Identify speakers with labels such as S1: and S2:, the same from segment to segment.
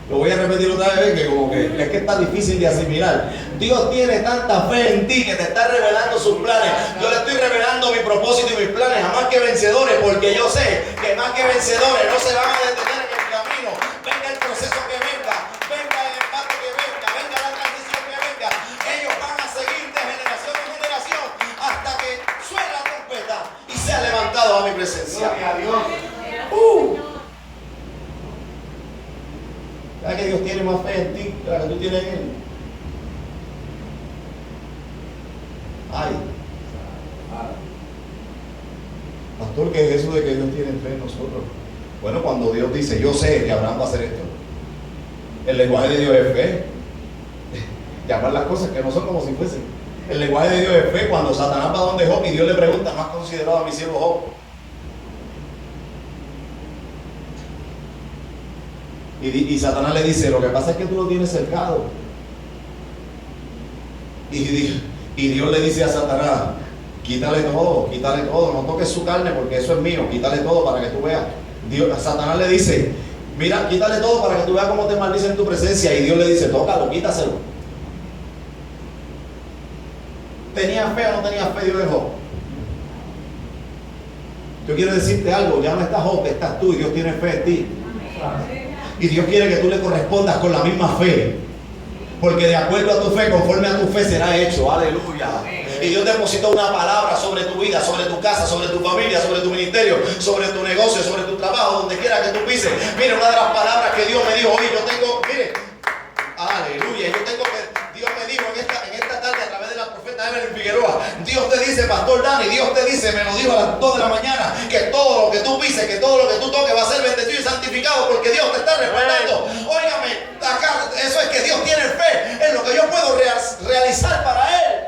S1: Lo voy a repetir otra vez, que como que es que está difícil de asimilar. Dios tiene tanta fe en ti que te está revelando sus planes. Yo le estoy revelando mi propósito y mis planes a más que vencedores, porque yo sé que más que vencedores no se van a detener en el camino. Venga el proceso que venga, venga el embate que venga, venga la transición que venga. Ellos van a seguir de generación en generación hasta que suene la trompeta y sea levantado a mi presencia.
S2: Gloria a Dios.
S1: ¿Sabes que Dios tiene más fe en ti que la que tú tienes en Él? Ay, pastor, ¿qué es eso de que Dios tiene fe en nosotros? Bueno, cuando Dios dice, yo sé que Abraham va a hacer esto. El lenguaje de Dios es fe. Llamar las cosas que no son como si fuesen. El lenguaje de Dios es fe. Cuando Satanás va donde Job y Dios le pregunta, ¿no has considerado a mi siervo Job? Y Satanás le dice, lo que pasa es que tú lo tienes cercado. Y Dios le dice a Satanás, quítale todo, no toques su carne porque eso es mío, quítale todo para que tú veas. Satanás le dice, mira, quítale todo para que tú veas cómo te maldice en tu presencia. Y Dios le dice, tócalo, quítaselo. ¿Tenía fe o no tenía fe Dios de Job? Yo quiero decirte algo, ya no estás Job, estás tú y Dios tiene fe en ti. Y Dios quiere que tú le correspondas con la misma fe. Porque de acuerdo a tu fe, conforme a tu fe será hecho. Aleluya. Y Dios depositó una palabra sobre tu vida, sobre tu casa, sobre tu familia, sobre tu ministerio, sobre tu negocio, sobre tu trabajo, donde quiera que tú pises. Mire, una de las palabras que Dios me dijo hoy, yo tengo, mire, aleluya, Dios me dijo en esta tarde a través de la profeta Evelyn Figueroa, Dios te dice, Pastor Dani, Dios te dice, me lo dijo a las 2 de la mañana, que todo lo que tú pises, que todo lo que tú toques va a ser bendecido y santificado porque Dios te está respaldando. Óigame, acá, eso es que Dios tiene fe en lo que yo puedo realizar para Él.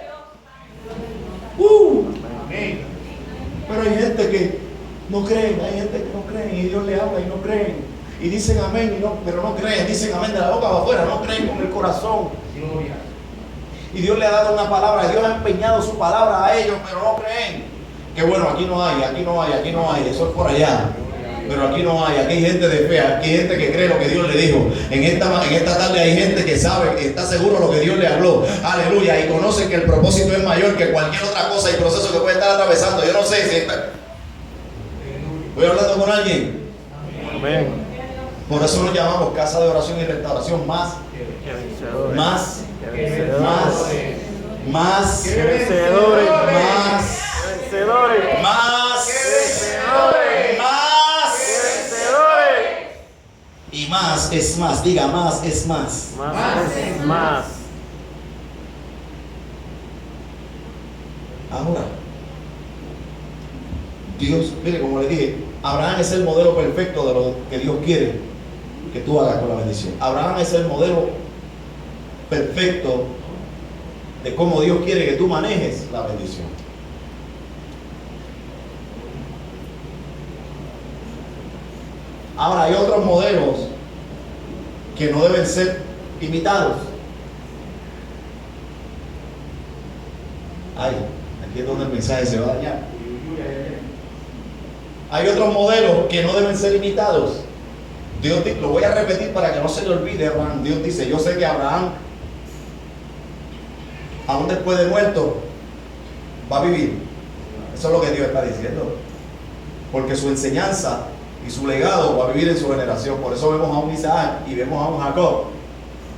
S1: Pero hay gente que no creen, hay gente que no creen y Dios le habla y no creen. Y dicen amén, pero no creen, dicen amén de la boca para afuera, no creen con el corazón.
S2: Gloria.
S1: Y Dios le ha dado una palabra, Dios ha empeñado su palabra a ellos, pero no creen. Que bueno, aquí no hay, eso es por allá. Pero aquí no hay, aquí hay gente de fe, aquí hay gente que cree lo que Dios le dijo. En esta tarde hay gente que sabe, que está seguro lo que Dios le habló. Aleluya, y conoce que el propósito es mayor que cualquier otra cosa y proceso que puede estar atravesando. Yo no sé si está... ¿Voy hablando con alguien?
S3: Amén.
S1: Por eso nos llamamos Casa de Oración y Restauración más
S3: Vencedores.
S1: más
S3: Vencedores.
S1: más
S3: Vencedores.
S1: más
S3: Vencedores.
S1: más
S3: Vencedores.
S1: más
S3: Vencedores.
S1: y más es más, diga más es más.
S3: Más es más.
S1: Ahora, Dios, mire, como le dije, Abraham es el modelo perfecto de lo que Dios quiere que tú hagas con la bendición. Abraham es el modelo perfecto de cómo Dios quiere que tú manejes la bendición. Ahora hay otros modelos que no deben ser imitados. Ay, aquí es donde el mensaje se va a dañar. Hay otros modelos que no deben ser imitados. Dios, lo voy a repetir para que no se le olvide, Abraham. Dios dice, yo sé que Abraham, aún después de muerto, va a vivir. Eso es lo que Dios está diciendo. Porque su enseñanza y su legado va a vivir en su generación. Por eso vemos a un Isaac y vemos a un Jacob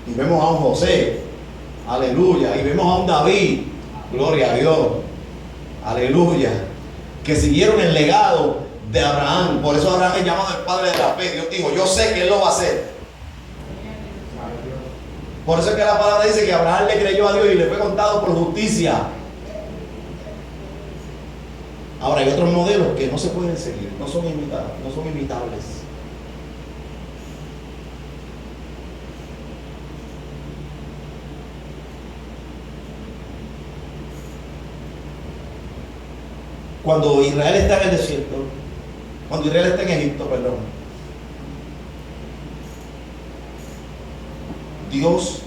S1: y vemos a un José, aleluya, y vemos a un David, gloria a Dios, aleluya, que siguieron el legado de Abraham. Por eso Abraham es llamado el padre de la fe. Dios dijo, yo sé que él lo va a hacer. Por eso es que la palabra dice que Abraham le creyó a Dios y le fue contado por justicia. Ahora hay otros modelos que no se pueden seguir, no son imitados, no son imitables. Cuando Israel está en el desierto, cuando Israel está en Egipto, perdón, Dios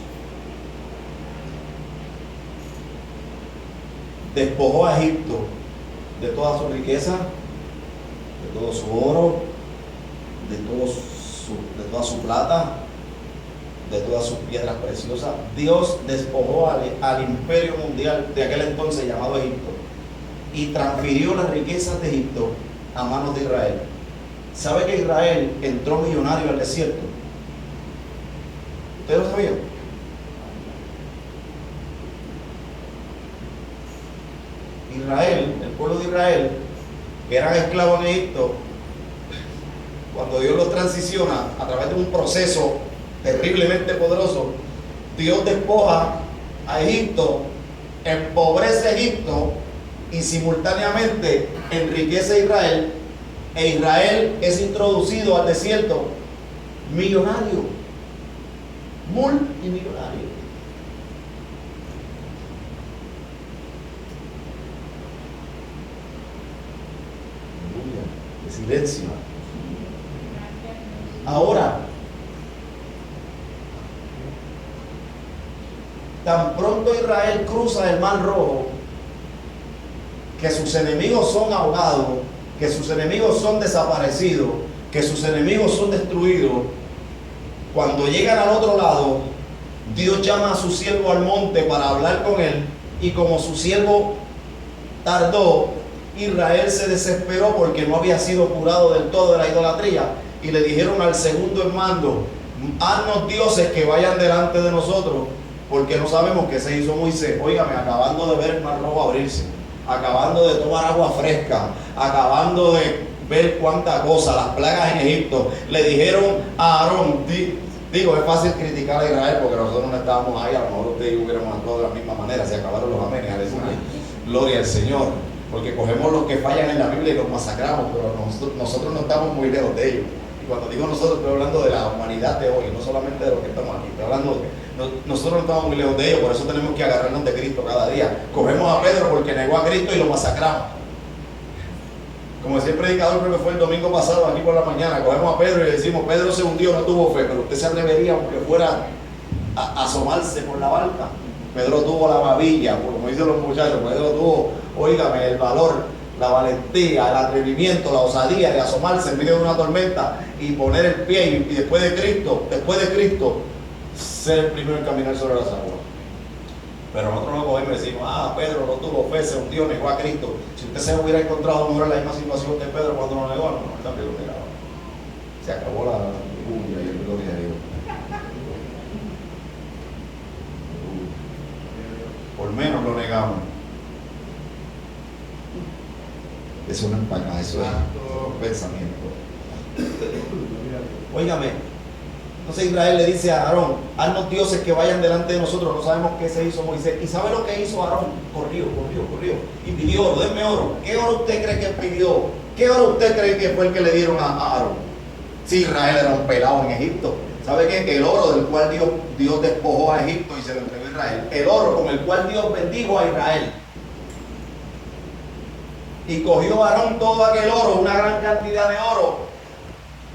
S1: despojó a Egipto de toda su riqueza, de todo su oro, de toda su plata, de todas sus piedras preciosas. Dios despojó al imperio mundial de aquel entonces llamado Egipto y transfirió las riquezas de Egipto a manos de Israel. ¿Sabe que Israel entró millonario al desierto? ¿Usted lo sabía? Israel, el pueblo de Israel, que eran esclavos en Egipto, cuando Dios los transiciona a través de un proceso terriblemente poderoso, Dios despoja a Egipto, empobrece a Egipto y simultáneamente enriquece a Israel, e Israel es introducido al desierto millonario, multimillonario. De silencio. Ahora, tan pronto Israel cruza el Mar Rojo, que sus enemigos son ahogados, que sus enemigos son desaparecidos, que sus enemigos son destruidos, cuando llegan al otro lado, Dios llama a su siervo al monte para hablar con él, y como su siervo tardó, Israel se desesperó porque no había sido curado del todo de la idolatría, y le dijeron al segundo en mando: haznos dioses que vayan delante de nosotros, porque no sabemos qué se hizo Moisés. Óigame, acabando de ver el Mar Rojo abrirse, acabando de tomar agua fresca, acabando de ver cuánta cosa, las plagas en Egipto, le dijeron a Aarón, digo, es fácil criticar a Israel porque nosotros no estábamos ahí, a lo mejor ustedes hubiéramos actuado de la misma manera, se acabaron los amenes, aleluya, gloria al Señor, porque cogemos los que fallan en la Biblia y los masacramos, pero nosotros no estamos muy lejos de ellos. Y cuando digo nosotros, estoy hablando de la humanidad de hoy, no solamente de los que estamos aquí, estoy hablando de nosotros no estamos muy lejos de ellos, por eso tenemos que agarrarnos de Cristo cada día. Cogemos a Pedro porque negó a Cristo y lo masacramos. Como decía el predicador, creo que fue el domingo pasado, aquí por la mañana, cogemos a Pedro y le decimos: Pedro se hundió, no tuvo fe, pero usted se atrevería, aunque fuera a asomarse por la barca. Pedro tuvo la babilla, como dicen los muchachos, Pedro tuvo, óigame, el valor, la valentía, el atrevimiento, la osadía de asomarse en medio de una tormenta y poner el pie, y después de Cristo, ser el primero en caminar sobre las aguas. Pero nosotros no cogemos y decimos: Pedro no tuvo fe, se hundió, negó a Cristo. Si usted se hubiera encontrado en la misma situación de Pedro cuando lo negó, no, también lo negaba. Se acabó la lluvia y el gloria a Dios. Por menos lo negamos. Eso no es para eso es un pensamiento. Óigame. Entonces Israel le dice a Aarón: haznos dioses que vayan delante de nosotros. No sabemos qué se hizo Moisés. ¿Y sabe lo que hizo Aarón? Corrió. Y pidió oro. Denme oro. ¿Qué oro usted cree que pidió? ¿Qué oro usted cree que fue el que le dieron a Aarón? Si Israel era un pelado en Egipto. ¿Sabe qué? El oro del cual Dios despojó a Egipto y se lo entregó a Israel. El oro con el cual Dios bendijo a Israel. Y cogió Aarón todo aquel oro, una gran cantidad de oro.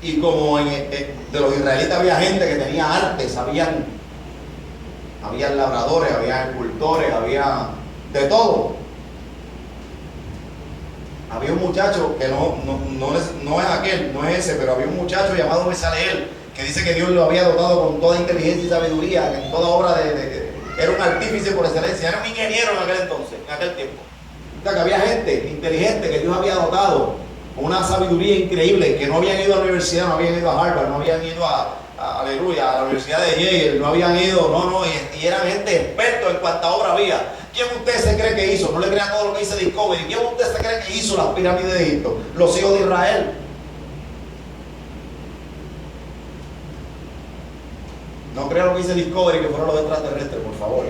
S1: Y como de los israelitas había gente que tenía artes, habían labradores, había escultores, había de todo. Había un muchacho que no es aquel, no es ese, pero había un muchacho llamado Besaleel, que dice que Dios lo había dotado con toda inteligencia y sabiduría, en toda obra era un artífice por excelencia, era un ingeniero en aquel entonces, en aquel tiempo. O sea, que había gente inteligente que Dios había dotado con una sabiduría increíble, que no habían ido a la universidad, no habían ido a Harvard, no habían ido aleluya, a la Universidad de Yale, no habían ido, y eran gente expertos en cuánta obra había. ¿Quién usted se cree que hizo? No le crean todo lo que dice Discovery. ¿Quién usted se cree que hizo las pirámides de Egipto? Los hijos de Israel. No crean lo que dice Discovery, que fueron los extraterrestres, por favor.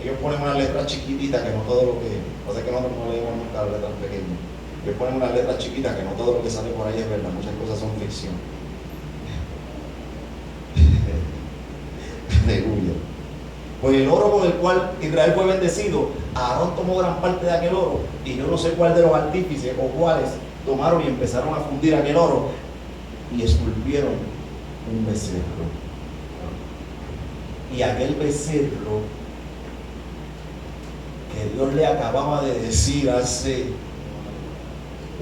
S1: Ellos ponen unas letras chiquititas que no todo lo que... O sea que nosotros no leemos nunca las letras pequeñas. Ellos ponen unas letras chiquitas que no todo lo que sale por ahí es verdad. Muchas cosas son ficción. Aleluya. Pues el oro con el cual Israel fue bendecido, Aarón tomó gran parte de aquel oro, y yo no sé cuál de los artífices o cuáles tomaron y empezaron a fundir aquel oro y esculpieron un becerro. Y aquel becerro que Dios le acababa de decir hace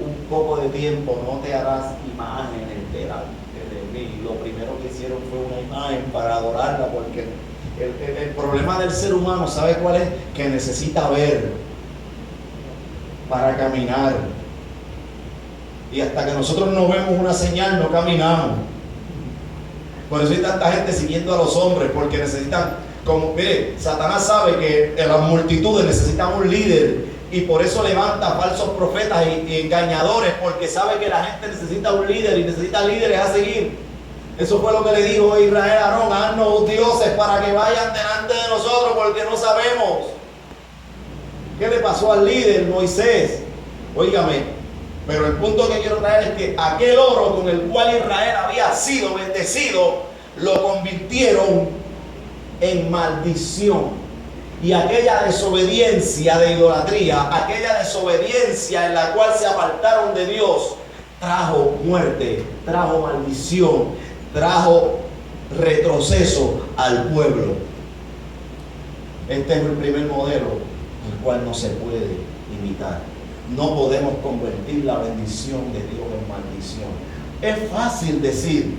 S1: un poco de tiempo no te harás imágenes delante de mí. Lo primero que hicieron fue una imagen para adorarla, porque el problema del ser humano, ¿sabe cuál es? Que necesita ver para caminar. Y hasta que nosotros no vemos una señal, no caminamos. Por eso hay tanta gente siguiendo a los hombres, porque necesitan, como, mire, Satanás sabe que en las multitudes necesitan un líder, y por eso levanta falsos profetas y engañadores, porque sabe que la gente necesita un líder y necesita líderes a seguir. Eso fue lo que le dijo a Israel a Aarón: haznos dioses para que vayan delante de nosotros, porque no sabemos. ¿Qué le pasó al líder Moisés? Óigame. Pero el punto que quiero traer es que aquel oro con el cual Israel había sido bendecido, lo convirtieron en maldición. Y aquella desobediencia de idolatría, aquella desobediencia en la cual se apartaron de Dios, trajo muerte, trajo maldición, trajo retroceso al pueblo. Este es el primer modelo, el cual no se puede imitar. No podemos convertir la bendición de Dios en maldición. Es fácil decir,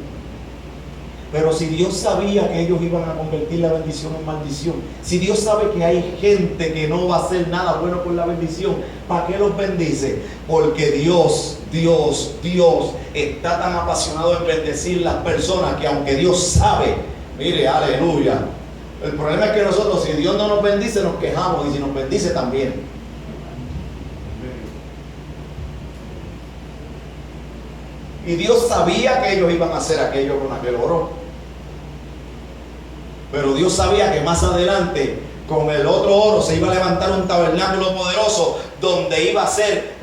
S1: pero si Dios sabía que ellos iban a convertir la bendición en maldición, si Dios sabe que hay gente que no va a hacer nada bueno con la bendición, ¿para qué los bendice? Porque Dios está tan apasionado en bendecir las personas que aunque Dios sabe, mire, aleluya. El problema es que nosotros, si Dios no nos bendice, nos quejamos, y si nos bendice también. Y Dios sabía que ellos iban a hacer aquello con aquel oro. Pero Dios sabía que más adelante, con el otro oro, se iba a levantar un tabernáculo poderoso donde iba a ser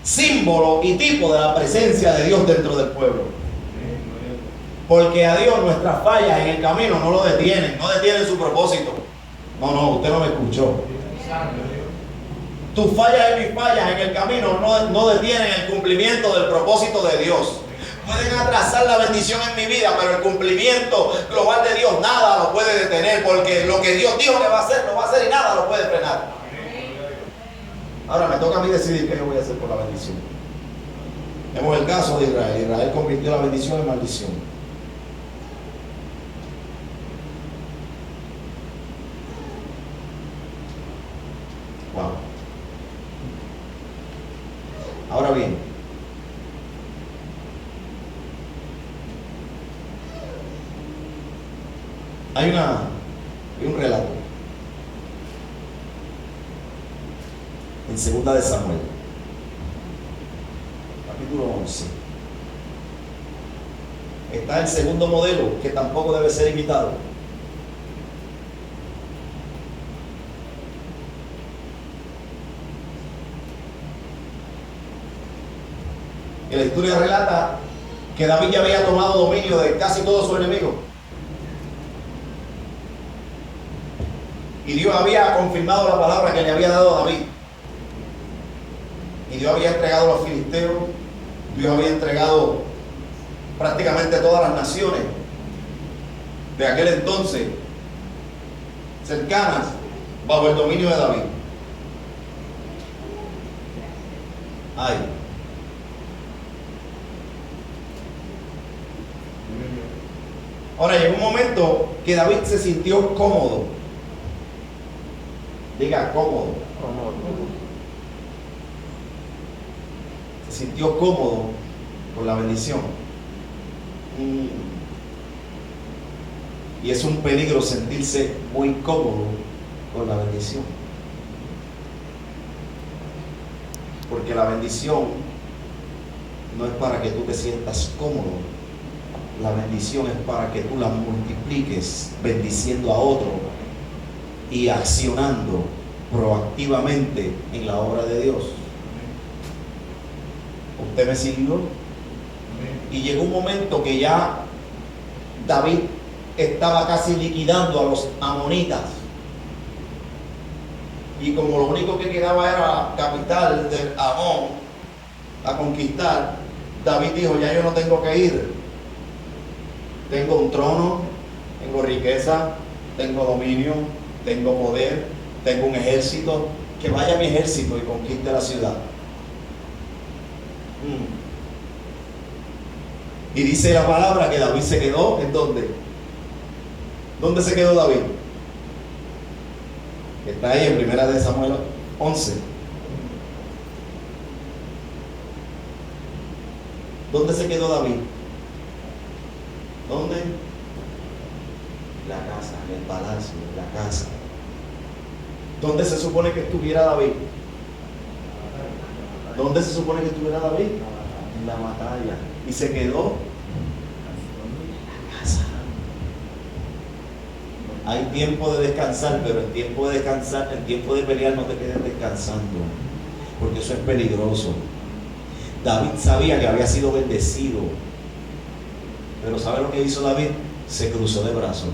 S1: símbolo y tipo de la presencia de Dios dentro del pueblo. Porque a Dios nuestras fallas en el camino no lo detienen, no detienen su propósito. No, usted no me escuchó. Tus fallas y mis fallas en el camino no detienen el cumplimiento del propósito de Dios. Pueden atrasar la bendición en mi vida, pero el cumplimiento global de Dios nada lo puede detener, porque lo que Dios dijo que va a hacer, lo va a hacer y nada lo puede frenar. Ahora me toca a mí decidir qué yo voy a hacer por la bendición. Vemos el caso de Israel. Israel convirtió la bendición en maldición. Wow. Ahora bien, hay un relato en Segunda de Samuel, capítulo 11. Está el segundo modelo que tampoco debe ser imitado. Y la historia relata que David ya había tomado dominio de casi todos sus enemigos. Y Dios había confirmado la palabra que le había dado a David. Y Dios había entregado a los filisteos. Dios había entregado prácticamente todas las naciones de aquel entonces cercanas bajo el dominio de David. Ay. Ahora llegó un momento que David se sintió cómodo. Diga cómodo. Se sintió cómodo con la bendición. Y es un peligro sentirse muy cómodo con la bendición. Porque la bendición no es para que tú te sientas cómodo. La bendición es para que tú la multipliques bendiciendo a otro y accionando proactivamente en la obra de Dios. ¿Usted me siguió? Y llegó un momento que ya David estaba casi liquidando a los amonitas. Y como lo único que quedaba era la capital del Amón a conquistar, David dijo: ya yo no tengo que ir. Tengo un trono, tengo riqueza, tengo dominio, tengo poder, tengo un ejército. Que vaya mi ejército y conquiste la ciudad. Y dice la palabra que David se quedó, ¿en dónde? ¿Dónde se quedó David? Está ahí en 1 de Samuel 11. ¿Dónde se quedó David? ¿Dónde? La casa, en el palacio, la casa. ¿Dónde se supone que estuviera David? ¿Dónde se supone que estuviera David? En la batalla. Y se quedó en la casa. Hay tiempo de descansar, pero en tiempo de descansar, en tiempo de pelear, no te quedes descansando, porque eso es peligroso. David sabía que había sido bendecido, pero ¿sabe lo que hizo David? Se cruzó de brazos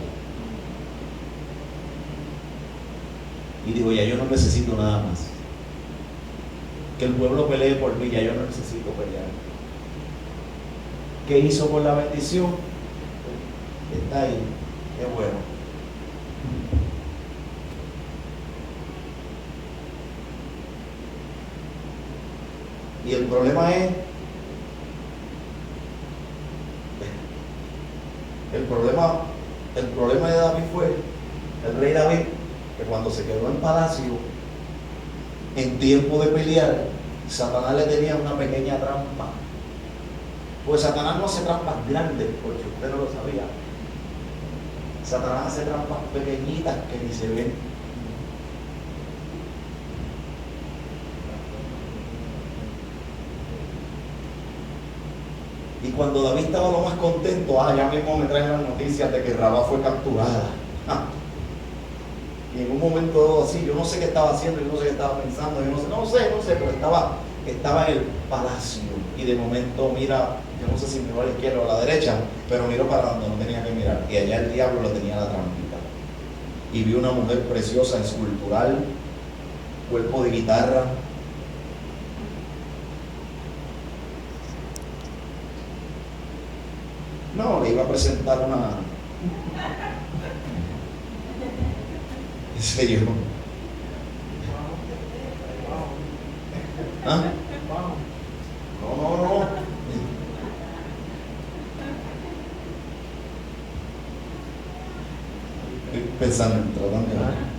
S1: y dijo: ya yo no necesito nada más, que el pueblo pelee por mí, ya yo no necesito pelear. ¿Qué hizo por la bendición? Está ahí, qué bueno. Y el problema es, el problema de David fue, el rey David, que cuando se quedó en palacio, en tiempo de pelear, Satanás le tenía una pequeña trampa. Pues Satanás no hace trampas grandes, porque usted no lo sabía. Satanás hace trampas pequeñitas que ni se ven. Y cuando David estaba lo más contento, ya mismo me traen las noticias de que Rabá fue capturada. Y en un momento así, yo no sé qué estaba haciendo, yo no sé qué estaba pensando, yo no sé, pero estaba en el palacio. Y de momento mira, yo no sé si miró a la izquierda o a la derecha, pero miró para donde no tenía que mirar. Y allá el diablo le tenía la trampita. Y vio una mujer preciosa, escultural, cuerpo de guitarra. No, le iba a presentar una... ¿En serio? ¿Ah? No. Estoy pensando, tratando de...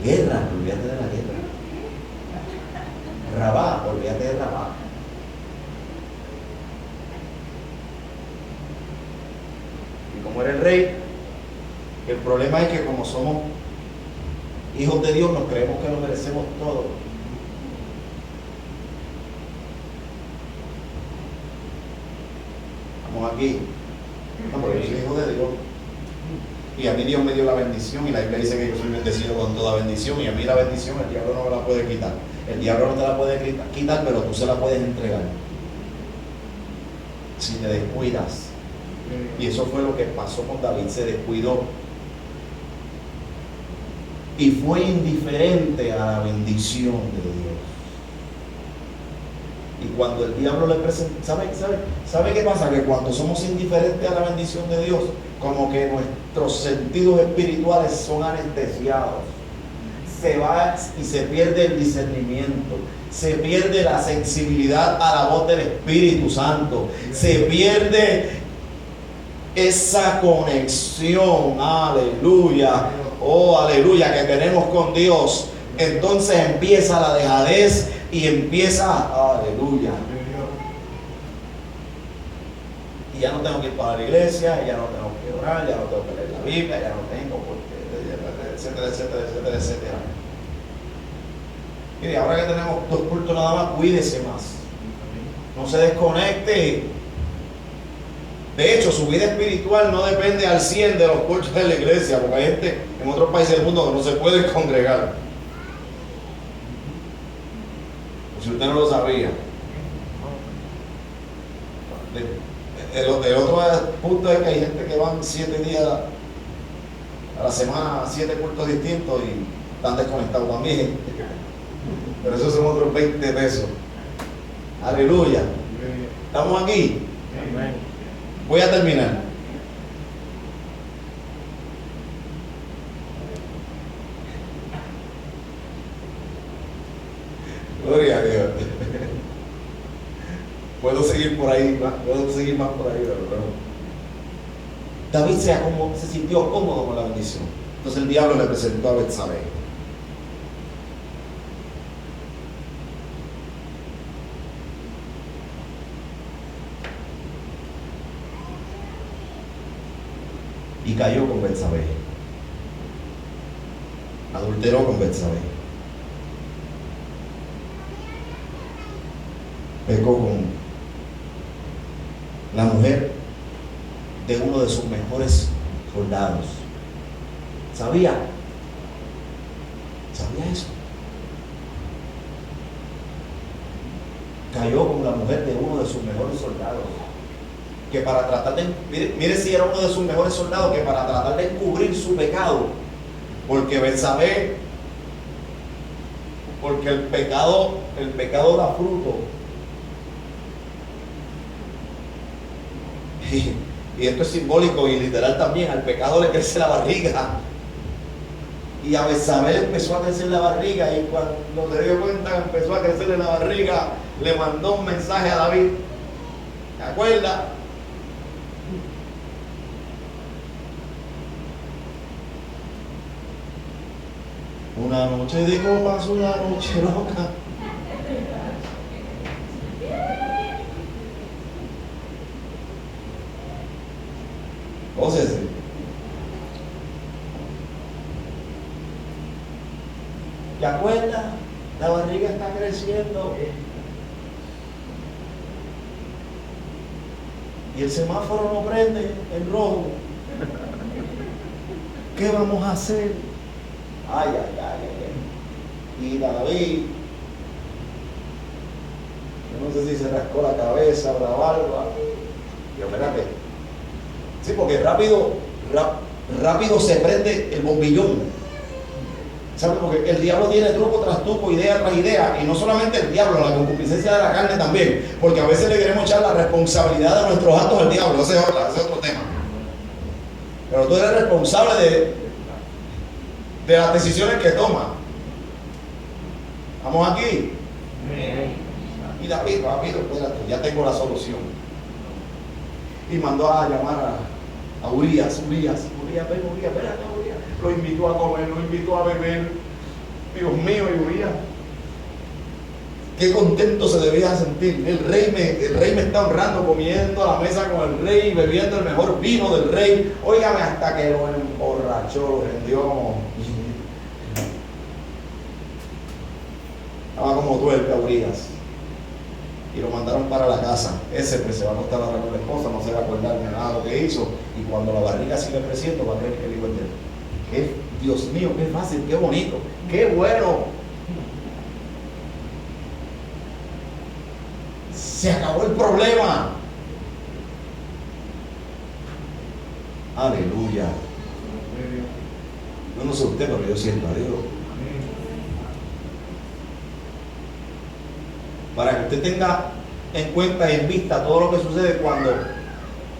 S1: Guerra, olvídate de la guerra. Rabá, olvídate de Rabá. Y como era el rey, el problema es que como somos hijos de Dios, nos creemos que lo merecemos todo. Vamos aquí. No, porque yo soy hijo de Dios. Y a mí Dios me dio la bendición, y la Biblia dice que yo soy bendecido con toda bendición, y a mí la bendición el diablo no me la puede quitar. El diablo no te la puede quitar, pero tú se la puedes entregar si te descuidas. Y eso fue lo que pasó con David, se descuidó y fue indiferente a la bendición de Dios. Y cuando el diablo le presenta, ¿sabe qué pasa? Que cuando somos indiferentes a la bendición de Dios, como que nuestros sentidos espirituales son anestesiados. Se va y se pierde el discernimiento, se pierde la sensibilidad a la voz del Espíritu Santo, se pierde esa conexión, aleluya, oh aleluya, que tenemos con Dios. Entonces empieza la dejadez y empieza, aleluya. Y ya no tengo que ir para la iglesia, ya no tengo que orar, ya no tengo que leer la Biblia, ya no tengo porque, etcétera. Mire, ahora que tenemos 2 cultos nada más, cuídese más. No se desconecte. De hecho, su vida espiritual no depende al 100 de los cultos de la iglesia, porque hay gente en otros países del mundo que no se puede congregar. Si usted no lo sabía. El otro punto es que hay gente que van 7 días a la semana, 7 cultos distintos y están desconectados también. Pero esos son otros 20 pesos. Aleluya. ¿Estamos aquí? Voy a terminar. Gloria a Dios. Puedo seguir por ahí, puedo seguir más por ahí, pero David se sintió cómodo con la bendición. Entonces el diablo le presentó a Betsabé. Y cayó con Betsabé. Adulteró con Betsabé. Pecó con la mujer de uno de sus mejores soldados. ¿Sabía eso? Cayó con la mujer de uno de sus mejores soldados. Que para tratar de, mire si era uno de sus mejores soldados, que para tratar de encubrir su pecado, porque Betsabé, porque el pecado da fruto. Y esto es simbólico y literal también. Al pecado le crece la barriga. Y a Betsabé empezó a crecer la barriga. Y cuando se dio cuenta, empezó a crecerle la barriga, le mandó un mensaje a David. ¿Te acuerdas? Una noche de copas, una noche loca. Entonces, ¿te acuerdas? La barriga está creciendo. Y el semáforo no prende en rojo. ¿Qué vamos a hacer? Ay. Y David, yo no sé si se rascó la cabeza o la barba. Y espérate. Sí, porque rápido se prende el bombillón. ¿Sabes? Porque el diablo tiene truco tras truco, idea tras idea. Y no solamente el diablo, la concupiscencia de la carne también. Porque a veces le queremos echar la responsabilidad de nuestros actos al diablo. Ese es otro tema. Pero tú eres responsable de las decisiones que toma. ¿Estamos aquí? Y David, rápido, espérate, ya tengo la solución. Y mandó a llamar a Urías, ven Urías, espérate Urías. Lo invitó a comer, lo invitó a beber. Dios mío, y Urías, qué contento se debía sentir. El rey me está honrando, comiendo a la mesa con el rey, bebiendo el mejor vino del rey. Óigame, hasta que lo emborrachó, lo rendió como... Estaba como tuerca Urías. Y lo mandaron para la casa. Ese pues se va a acostar ahora con la esposa, no se va a acordar de nada de lo que hizo. Y cuando la barriga sigue creciendo, va a creer que el hijo es de él. Dios mío, qué fácil, qué bonito, qué bueno. Se acabó el problema. Aleluya. Yo no sé usted, pero yo siento a Dios. Para que usted tenga en cuenta y en vista todo lo que sucede cuando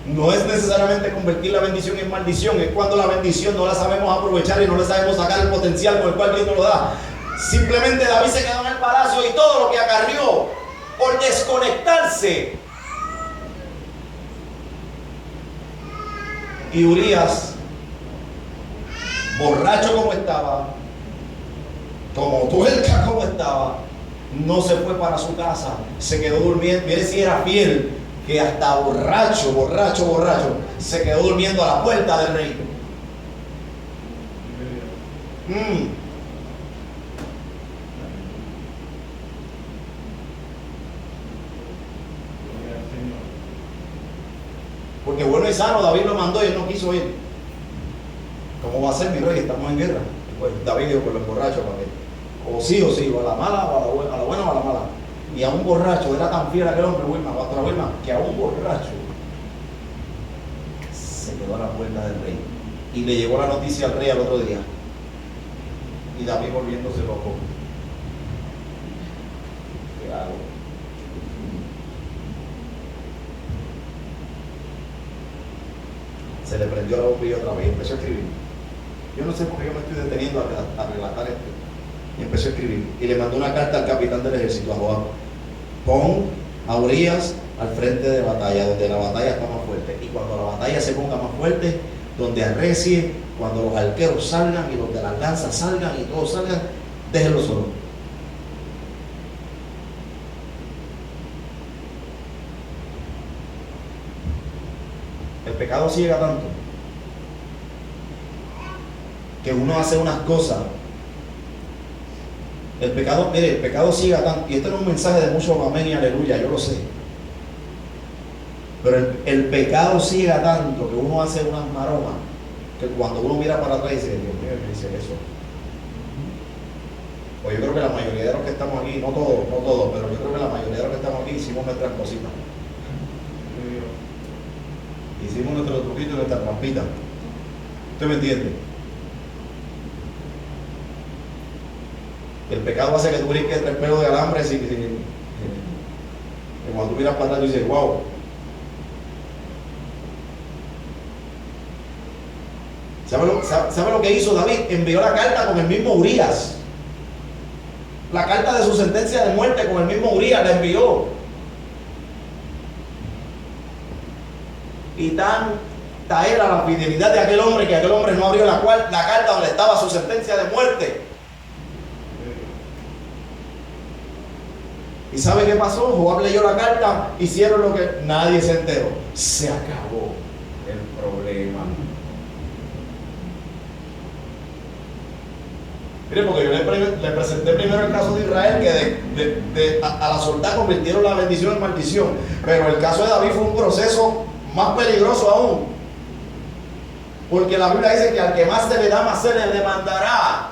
S1: no es necesariamente convertir la bendición en maldición, es cuando la bendición no la sabemos aprovechar y no le sabemos sacar el potencial con el cual Dios nos lo da. Simplemente David se quedó en el palacio y todo lo que acarrió por desconectarse. Y Urías, borracho como estaba, como tuerca como estaba, no se fue para su casa, se quedó durmiendo. Mire si era fiel, que hasta borracho, se quedó durmiendo a la puerta del rey. Porque bueno y sano, David lo mandó y él no quiso ir. ¿Cómo va a ser mi rey? Estamos en guerra. Pues David dijo, por los borrachos, para que o sí, o a la mala, o a la buena o a la mala. Y a un borracho, era tan fiel aquel hombre, Wilma, que a un borracho se quedó a la puerta del rey. Y le llegó la noticia al rey al otro día. Y David volviéndose loco. ¿Qué hago? Se le prendió la bombilla otra vez y empezó a escribir. Yo no sé por qué yo me estoy deteniendo a relatar esto. Y empezó a escribir. Y le mandó una carta al capitán del ejército, a Joab. Pon a Urias al frente de batalla, donde la batalla está más fuerte. Y cuando la batalla se ponga más fuerte, donde arrecie, cuando los arqueros salgan y los de las lanzas salgan y todos salgan, déjenlo solo. El pecado ciega tanto que uno hace unas cosas. El pecado, mire, el pecado ciega tanto, y este no es un mensaje de mucho amén y aleluya, yo lo sé. Pero el pecado ciega tanto que uno hace unas maromas que cuando uno mira para atrás dice, Dios mío, ¿qué dice eso? Pues yo creo que la mayoría de los que estamos aquí, no todos, pero yo creo que la mayoría de los que estamos aquí hicimos nuestras cositas. Hicimos nuestro truquito y nuestra trampita. ¿Usted me entiende? El pecado hace que tú brinques 3 pelos de alambre y cuando tú miras para atrás tú dices, wow. ¿Sabe lo que hizo David? Envió la carta con el mismo Urias. La carta de su sentencia de muerte con el mismo Urias la envió. Y tanta era la fidelidad de aquel hombre que aquel hombre no abrió la carta donde estaba su sentencia de muerte. ¿Y sabe qué pasó? Joab leyó la carta, hicieron lo que nadie se enteró. Se acabó el problema. Mire, porque yo le presenté primero el caso de Israel, que a la soldada convirtieron la bendición en maldición. Pero el caso de David fue un proceso más peligroso aún. Porque la Biblia dice que al que más se le da, más se le demandará.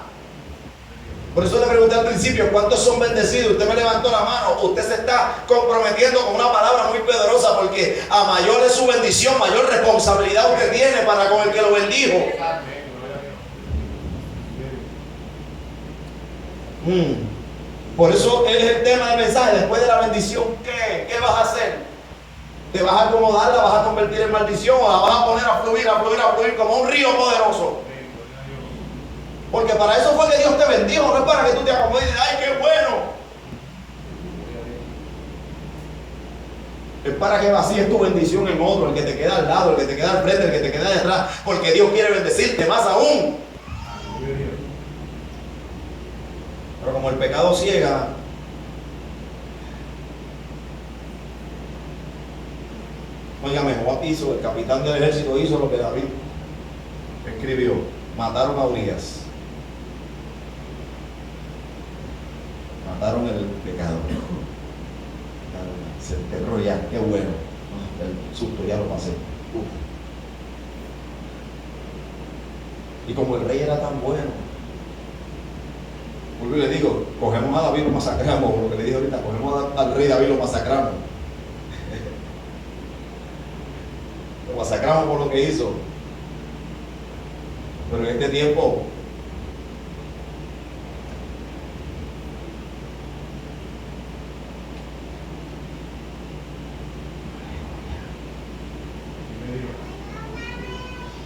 S1: Por eso le pregunté al principio, ¿cuántos son bendecidos? Usted me levantó la mano, usted se está comprometiendo con una palabra muy poderosa, porque a mayor es su bendición, mayor responsabilidad usted tiene para con el que lo bendijo. Por eso es el tema del mensaje. Después de la bendición, ¿qué vas a hacer? ¿Te vas a acomodar, la vas a convertir en maldición o la vas a poner a fluir como un río poderoso? Porque para eso fue que Dios te bendijo, no es para que tú te acomodes y digas, ¡ay, qué bueno! Es para que vacíes tu bendición en otro, el que te queda al lado, el que te queda al frente, el que te queda detrás, porque Dios quiere bendecirte más aún. Pero como el pecado ciega, óigame, Joab hizo, el capitán del ejército hizo lo que David escribió: mataron a Urias. Mataron el pecado. Se enterró ya, qué bueno. El susto ya lo pasé. Y como el rey era tan bueno, porque le digo, cogemos a David y lo masacramos, lo que le dije ahorita, cogemos al rey David y lo masacramos. Lo masacramos por lo que hizo. Pero en este tiempo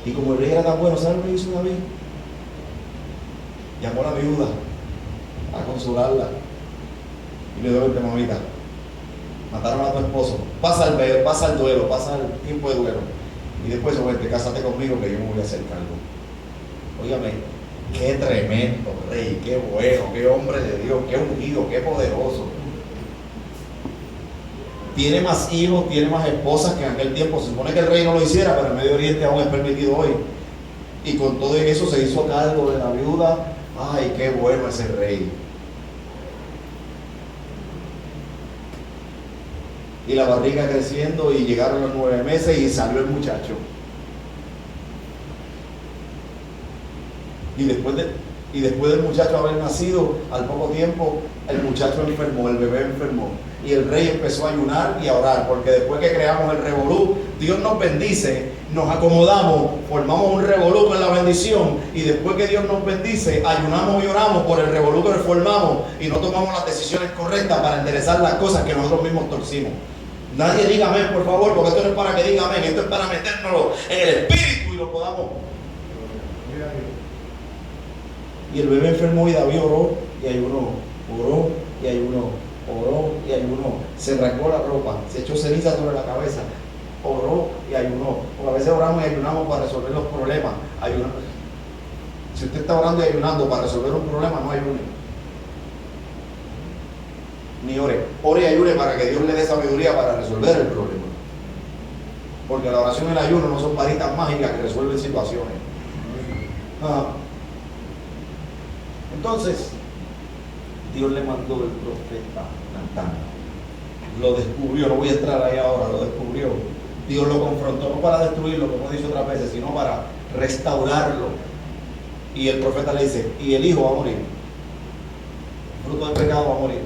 S1: y como el rey era tan bueno, ¿sabes lo que hizo David? Llamó a la viuda a consolarla y le dijo: mamita, mataron a tu esposo, pasa el duelo, pasa el tiempo de duelo, y después cásate conmigo que yo me voy a hacer cargo. Óigame, qué tremendo rey, qué bueno, qué hombre de Dios, qué ungido, qué poderoso. Tiene más hijos, tiene más esposas que en aquel tiempo. Se supone que el rey no lo hiciera, pero en Medio Oriente aún es permitido hoy. Y con todo eso se hizo cargo de la viuda. Ay, qué bueno ese rey. Y la barriga creciendo, y llegaron los 9 meses y salió el muchacho. Y después del muchacho haber nacido, al poco tiempo el muchacho enfermó, el bebé enfermó. Y el rey empezó a ayunar y a orar, porque después que creamos el revolú, Dios nos bendice, nos acomodamos, formamos un revolú con la bendición, y después que Dios nos bendice, ayunamos y oramos por el revolú que formamos, y no tomamos las decisiones correctas para enderezar las cosas que nosotros mismos torcimos. Nadie diga amén, por favor, porque esto no es para que diga amén, esto es para metérnoslo en el espíritu y lo podamos. Y el bebé enfermó y David oró y ayunó, oró y ayunó, oró y ayunó, se rasgó la ropa, se echó ceniza sobre la cabeza, oró y ayunó. Porque a veces oramos y ayunamos para resolver los problemas. Si usted está orando y ayunando para resolver un problema, no ayune. Ni ore. Ore y ayune para que Dios le dé sabiduría para resolver el problema. Porque la oración y el ayuno no son varitas mágicas que resuelven situaciones. Entonces, Dios le mandó el profeta Natán. Lo descubrió, no voy a entrar ahí ahora, lo descubrió. Dios lo confrontó, no para destruirlo, como he dicho otras veces, sino para restaurarlo. Y el profeta le dice, y el hijo va a morir. El fruto del pecado va a morir.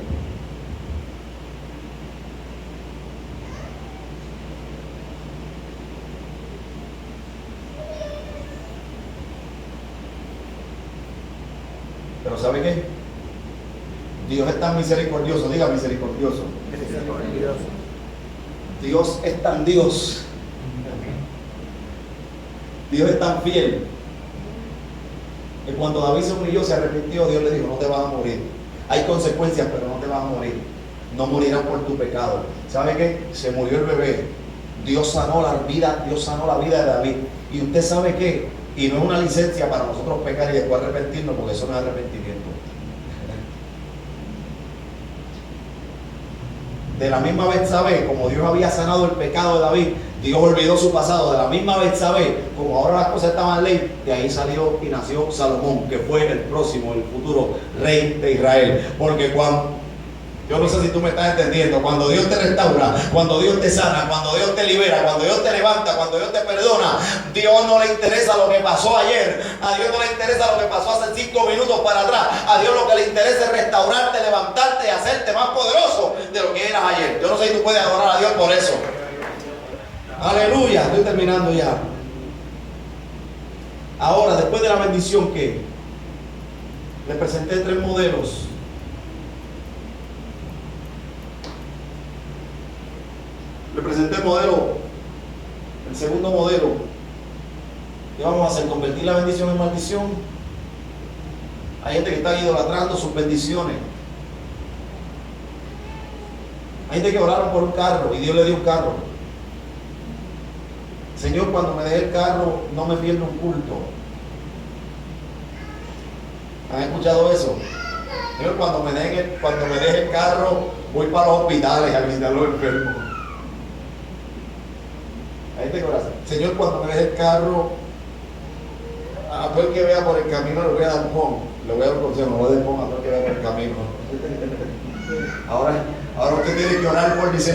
S1: Pero ¿sabe qué? Dios es tan misericordioso, diga misericordioso.
S3: Misericordioso.
S1: Dios es tan Dios. Dios es tan fiel. Que cuando David se humilló, se arrepintió, Dios le dijo, no te vas a morir. Hay consecuencias, pero no te vas a morir. No morirás por tu pecado. ¿Sabe qué? Se murió el bebé. Dios sanó la vida de David. Y usted sabe qué, y no es una licencia para nosotros pecar y después arrepentirnos, porque eso no es arrepentimiento. De la misma Betsabé, como Dios había sanado el pecado de David, Dios olvidó su pasado. De la misma Betsabé, como ahora las cosas estaban ley, de ahí salió y nació Salomón, que fue el próximo, el futuro rey de Israel. Porque yo no sé si tú me estás entendiendo, cuando Dios te restaura, cuando Dios te sana, cuando Dios te libera, cuando Dios te levanta, cuando Dios te perdona, Dios no le interesa lo que pasó ayer, a Dios no le interesa lo que pasó hace 5 minutos para atrás, a Dios lo que le interesa es restaurarte, levantarte y hacerte más poderoso de lo que eras ayer. Yo no sé si tú puedes adorar a Dios por eso. Aleluya, estoy terminando ya. Ahora, después de la bendición que le presenté 3 modelos. Le presenté el modelo, el segundo modelo. ¿Qué vamos a hacer? ¿Convertir la bendición en maldición? Hay gente que está idolatrando sus bendiciones. Hay gente que oraron por un carro y Dios le dio un carro. Señor, cuando me deje el carro, no me pierdo un culto. ¿Han escuchado eso? Señor, cuando me deje el carro, voy para los hospitales a visitar a los enfermos. Hay gente que ora, Señor, cuando me deje el carro, a todo el que vea por el camino le voy a dar pon. Le voy a dar un consejo, no le dé pon a todo el que vea por el camino. Ahora usted tiene que orar por discernimiento.